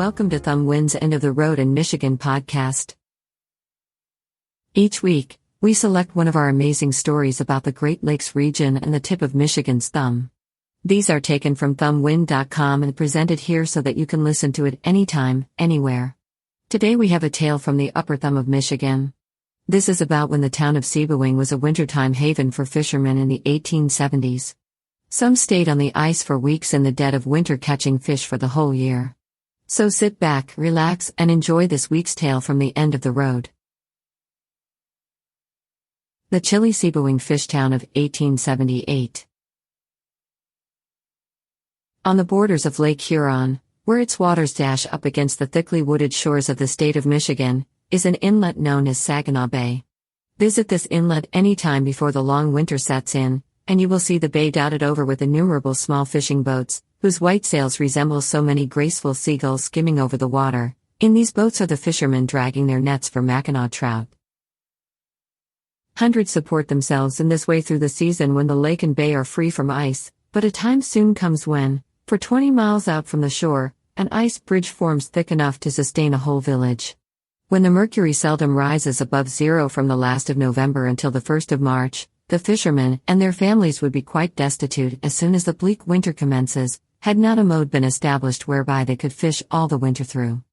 welcome to Thumb Wind's End of the Road in Michigan podcast. Each week, we select one of our amazing stories about the Great Lakes region and the tip of Michigan's thumb. These are taken from thumbwind.com and presented here so that you can listen to it anytime, anywhere. Today we have a tale from the upper thumb of Michigan. This is about when the town of Sebewaing was a wintertime haven for fishermen in the 1870s. Some stayed on the ice for weeks in the dead of winter catching fish for the whole year. So sit back, relax, and enjoy this week's tale from the end of the road. The chilly Sebewaing Fishtown of 1878. On the borders of Lake Huron, where its waters dash up against the thickly wooded shores of the state of Michigan, is an inlet known as Saginaw Bay. Visit this inlet any time before the long winter sets in, and you will see the bay dotted over with innumerable small fishing boats, whose white sails resemble so many graceful seagulls skimming over the water. In these boats are the fishermen dragging their nets for Mackinaw trout. Hundreds support themselves in this way through the season when the lake and bay are free from ice, but a time soon comes when, for 20 miles out from the shore, an ice bridge forms thick enough to sustain a whole village. When the mercury seldom rises above zero from the last of November until the 1st of March, the fishermen and their families would be quite destitute as soon as the bleak winter commences, had not a mode been established whereby they could fish all the winter through.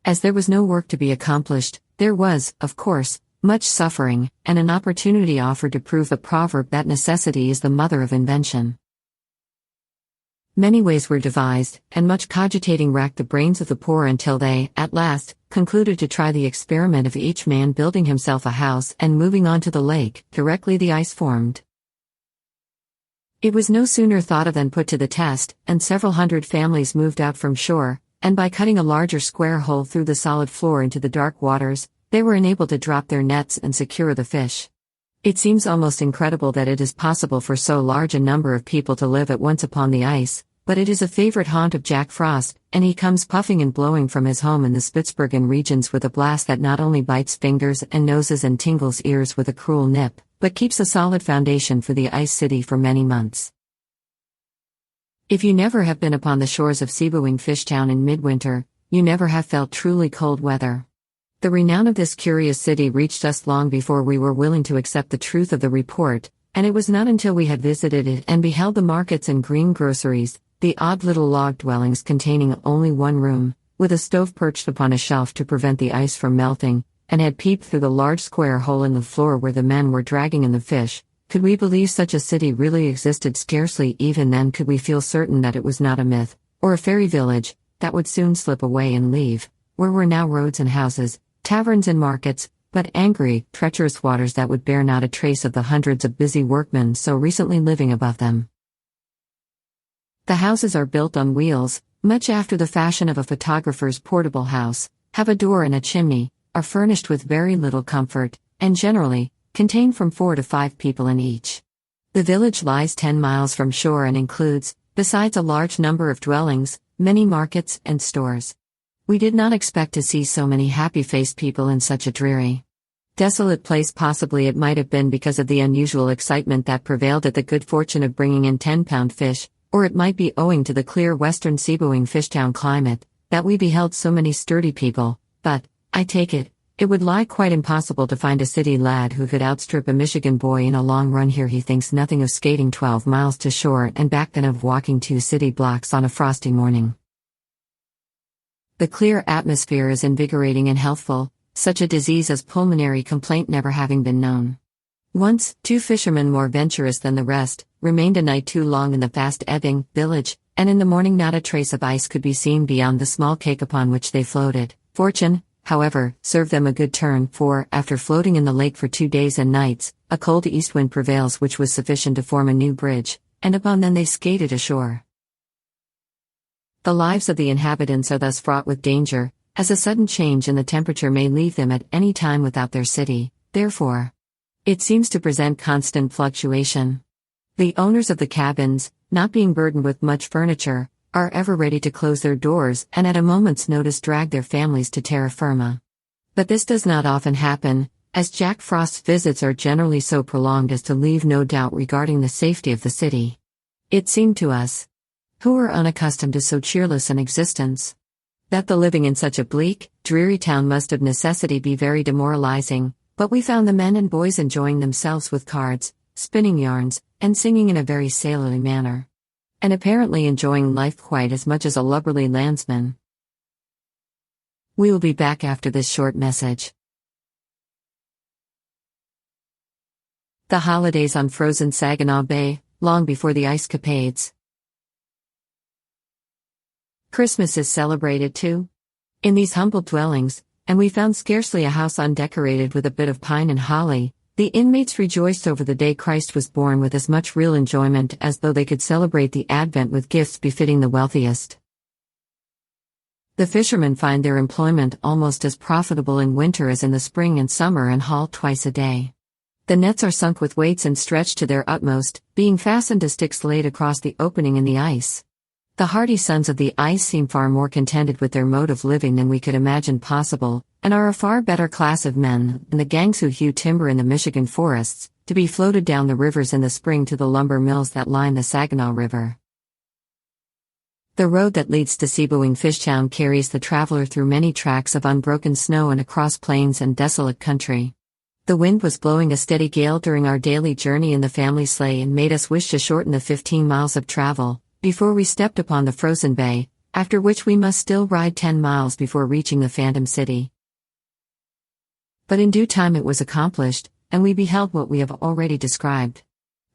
As there was no work to be accomplished, there was, of course, much suffering, and an opportunity offered to prove the proverb that necessity is the mother of invention. Many ways were devised, and much cogitating racked the brains of the poor until they, at last, concluded to try the experiment of each man building himself a house and moving onto the lake, directly the ice formed. It was no sooner thought of than put to the test, and several hundred families moved out from shore, and by cutting a larger square hole through the solid floor into the dark waters, they were enabled to drop their nets and secure the fish. It seems almost incredible that it is possible for so large a number of people to live at once upon the ice, but it is a favorite haunt of Jack Frost, and he comes puffing and blowing from his home in the Spitsbergen regions with a blast that not only bites fingers and noses and tingles ears with a cruel nip, but keeps a solid foundation for the ice city for many months. If you never have been upon the shores of Sebewaing Fishtown in midwinter, you never have felt truly cold weather. The renown of this curious city reached us long before we were willing to accept the truth of the report, and it was not until we had visited it and beheld the markets and green groceries, the odd little log dwellings containing only one room, with a stove perched upon a shelf to prevent the ice from melting, and had peeped through the large square hole in the floor where the men were dragging in the fish, could we believe such a city really existed. Scarcely even then could we feel certain that it was not a myth, or a fairy village, that would soon slip away and leave, where were now roads and houses, taverns and markets, but angry, treacherous waters that would bear not a trace of the hundreds of busy workmen so recently living above them. The houses are built on wheels, much after the fashion of a photographer's portable house, have a door and a chimney, are furnished with very little comfort, and generally, contain from 4 to 5 people in each. The village lies 10 miles from shore and includes, besides a large number of dwellings, many markets and stores. We did not expect to see so many happy-faced people in such a dreary, desolate place. Possibly it might have been because of the unusual excitement that prevailed at the good fortune of bringing in 10-pound fish, or it might be owing to the clear western Sebewaing Fishtown climate, that we beheld so many sturdy people, but, I take it, it would lie quite impossible to find a city lad who could outstrip a Michigan boy in a long run here. He thinks nothing of skating 12 miles to shore and back than of walking 2 city blocks on a frosty morning. The clear atmosphere is invigorating and healthful, such a disease as pulmonary complaint never having been known. Once, 2 fishermen more venturous than the rest, remained a night too long in the fast-ebbing village, and in the morning not a trace of ice could be seen beyond the small cake upon which they floated. Fortune, however, served them a good turn, for, after floating in the lake for 2 days and nights, a cold east wind prevails which was sufficient to form a new bridge, and upon them they skated ashore. The lives of the inhabitants are thus fraught with danger, as a sudden change in the temperature may leave them at any time without their city, therefore, it seems to present constant fluctuation. The owners of the cabins, not being burdened with much furniture, are ever ready to close their doors and at a moment's notice drag their families to terra firma. But this does not often happen, as Jack Frost's visits are generally so prolonged as to leave no doubt regarding the safety of the city. It seemed to us, who were unaccustomed to so cheerless an existence, That the living in such a bleak, dreary town must of necessity be very demoralizing, but we found the men and boys enjoying themselves with cards, spinning yarns, and singing in a very sailorly manner. And apparently enjoying life quite as much as a lubberly landsman. We will be back after this short message. The holidays on frozen Saginaw Bay, long before the ice capades. Christmas is celebrated too. In these humble dwellings, and we found scarcely a house undecorated with a bit of pine and holly, the inmates rejoiced over the day Christ was born with as much real enjoyment as though they could celebrate the Advent with gifts befitting the wealthiest. The fishermen find their employment almost as profitable in winter as in the spring and summer and haul twice a day. The nets are sunk with weights and stretched to their utmost, being fastened to sticks laid across the opening in the ice. The hardy sons of the ice seem far more contented with their mode of living than we could imagine possible, and are a far better class of men than the gangs who hew timber in the Michigan forests, to be floated down the rivers in the spring to the lumber mills that line the Saginaw River. The road that leads to Sebewaing Fishtown carries the traveler through many tracts of unbroken snow and across plains and desolate country. The wind was blowing a steady gale during our daily journey in the family sleigh and made us wish to shorten the 15 miles of travel before we stepped upon the frozen bay, after which we must still ride 10 miles before reaching the Phantom City. But in due time it was accomplished, and we beheld what we have already described.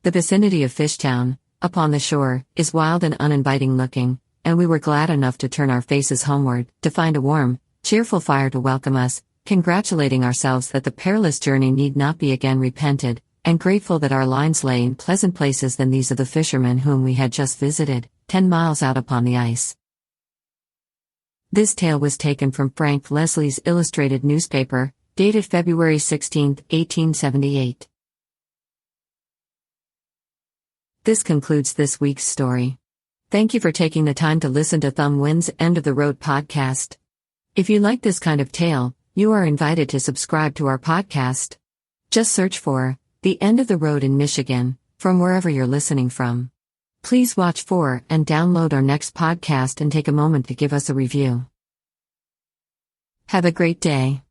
The vicinity of Fishtown, upon the shore, is wild and uninviting looking, and we were glad enough to turn our faces homeward, to find a warm, cheerful fire to welcome us, congratulating ourselves that the perilous journey need not be again repented, and grateful that our lines lay in pleasant places than these of the fishermen whom we had just visited, 10 miles out upon the ice. This tale was taken from Frank Leslie's illustrated newspaper, dated February 16, 1878. This concludes this week's story. Thank you for taking the time to listen to Thumbwind's End of the Road podcast. If you like this kind of tale, you are invited to subscribe to our podcast. Just search for The End of the Road in Michigan, from wherever you're listening from. Please watch for and download our next podcast and take a moment to give us a review. Have a great day.